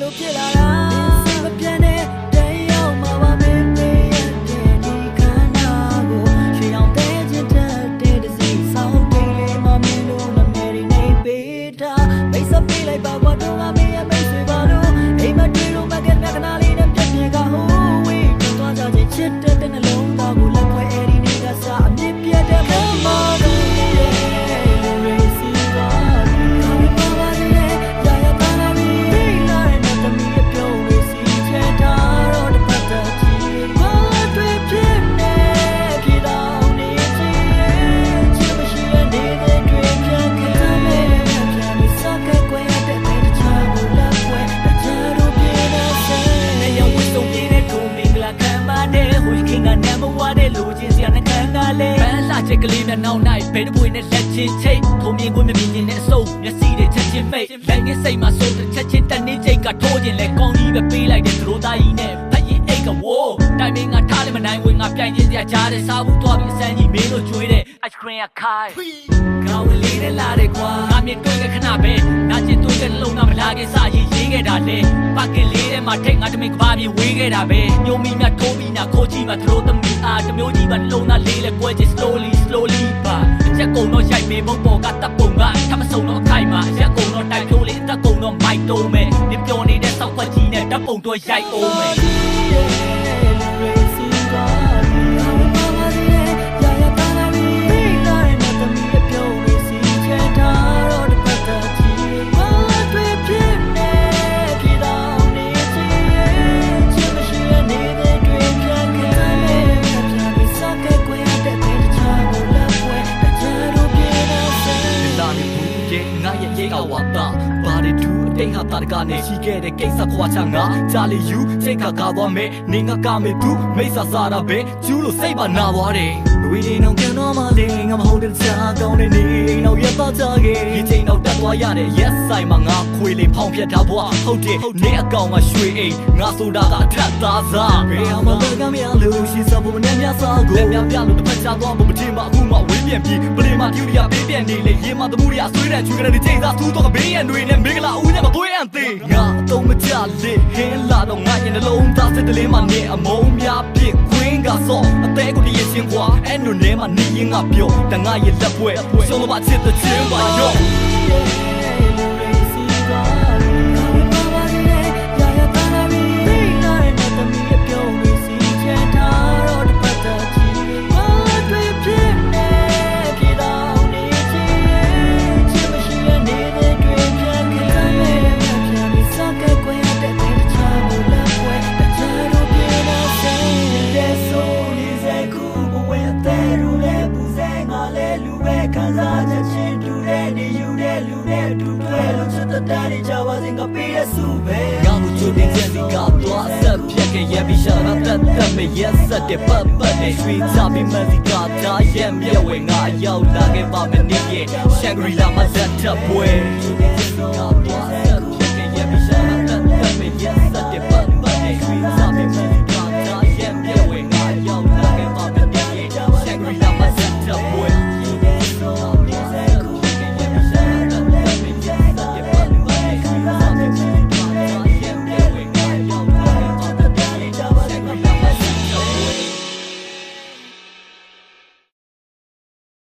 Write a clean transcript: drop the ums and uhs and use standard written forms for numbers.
လို့ဖြစ်လာတာမပြန်နဲ့တရားမှာပါမင်းပေးရတဲ့ဒီခန္ဓာကိုချေအောင်တဲ့ချစ်တဲ့ဒီစီဆောင်တင်လေးမမင်းတို့မမေရီနေပေးတာမိတ်ဆက်ပေးလိုက်ပါဘာတော့မင်းရဲ့မိတ်ဆွေပါလို့အိမ်မတွေ့လို့မကက်ခဏလေးနဲ့ပြည့်ပြည့်ကဟိုးဝေးတော့ကြချင်ချစ်တဲ့နှလုံးသားကိုလက်ခွဲအဲ့ဒီနေကစားအမြင့်ပြတ်တဲ့မောင်မောင်ချက်ကလေးနဲ့နောက်နိုင်ဘယ်တပွေနဲ့လက်ချင်းချိတ်ထုံမြင်ကိုမမြင်ခြင်းနဲ့အစုံမျက်စိတွေချက်ချင်းမိတ်လက်ငယ်စိတ်မှာစိုးတဲ့ချက်ချင်းတက်နေချိတ်ကထိုးခြင်းလဲကောင်းကြီးပဲပေးလိုက်တဲ့သရိုးသားကြီးနဲ့ဖက်ရင်အိတ်ကဝိုးတိုင်မင်းကထားလည်းမနိုင်ဝင်ငါပြိုင်ခြင်းစရာကြားတဲ့စားဘူးသွားပြီးအစမ်းကြီးမင်းတို့ကျွေးတဲ့ ice cream ကခိုင်းကောင်းဝင်လေးနဲ့လာတဲ့ကွာငါမြင်တွေ့တဲ့ခဏပဲနာကျင်တွေ့တဲ့လုံးကမလာခဲ့စားရေးခဲ့တာလေပကင်လေးထဲမှာထိတ်ငါတမင်ကဘာပြေဝေးခဲ့တာပဲညိုမီမြတ်ထိုးပြီးနာခိုးကြည့်မှသရိုးသမီးအားတမျိုးကြီးမှလုံးသားလေးလဲကွဲချင် slowly ပါရက်ကုံတော့ရိုက်မေဘုံပေါ်ကတပ်ပုံကထမဆုံတော့အခိုင်မှာရက်ကုံတော့တိုက်ဖြိုးလေးတက်ကုံတော့မိုက်တုံးမယ်မြပျော်နေတဲ့စောက်ခွက်ကြီးနဲ့တပ်ပုံတော့ရိုက်အောင်မယ်တိတ်ဟာတာကနေရှိခဲ့တဲ့ကိစ္စခွာချငါဂျာလီယူစိတ်ခါကားသွားမယ်နေငါကမေသူမိတ်ဆာစားတာပဲကျူးလို့စိတ်ပါနာသွားတယ်ဝီဒီနောင်ပြန်တော့မလေးငါမဟုတ်တဲ့ချာကောင်းတဲ့နေနောက်ရပါကြခဲ့ဒီချိန်တော့တက်သွားရတဲ့ yes ဆိုင်မှာငါခွေလေးဖောင်းပြတ်ထားဘွားဟုတ်တယ်နေအကောင်မှာရွှေအိမ်ငါဆိုတာကအထက်သားစားဘယ်မှာလဲကမရလို့ရှိစားဖို့မနဲ့များစားကိုလက်များပြလို့တစ်ဖက်ချသွားဖို့မထင်ပါအခုမှဝေးပြန်ပြီးပလီမာပြူရီယာပေးပြန်နေလေရေမသမှုရီယာဆွေးတဲ့ချွေကနေချိန်စားသူ့တော့ဘေးရန်တွေနဲ့မင်္ဂလာဦးနဲ့မသွေးရန်သေးငါအတော့မကြလေဟင်းလာတော့ငါရင်နှလုံးသားစစ်တလေးမှနေအမုံများပြည့်ခွင်းကစောအသေးကိုတည်းချင်းကွာအဲ့လိုနဲ့မှနေရင်ငါပြောတငါရဲ့လက်ပွဲရှုံးတော့ချစ်တဲ့ချင်းပါရောDaddy Java zinga pira sube Gamu chudi jenzi ka twa sab phyak ye bi shara tat tat me yes sat de pat pat ne shwi cha bi mazi ka da yem ye we nga yaw la ke ba me ni ye Shangri-La ma zat tap boy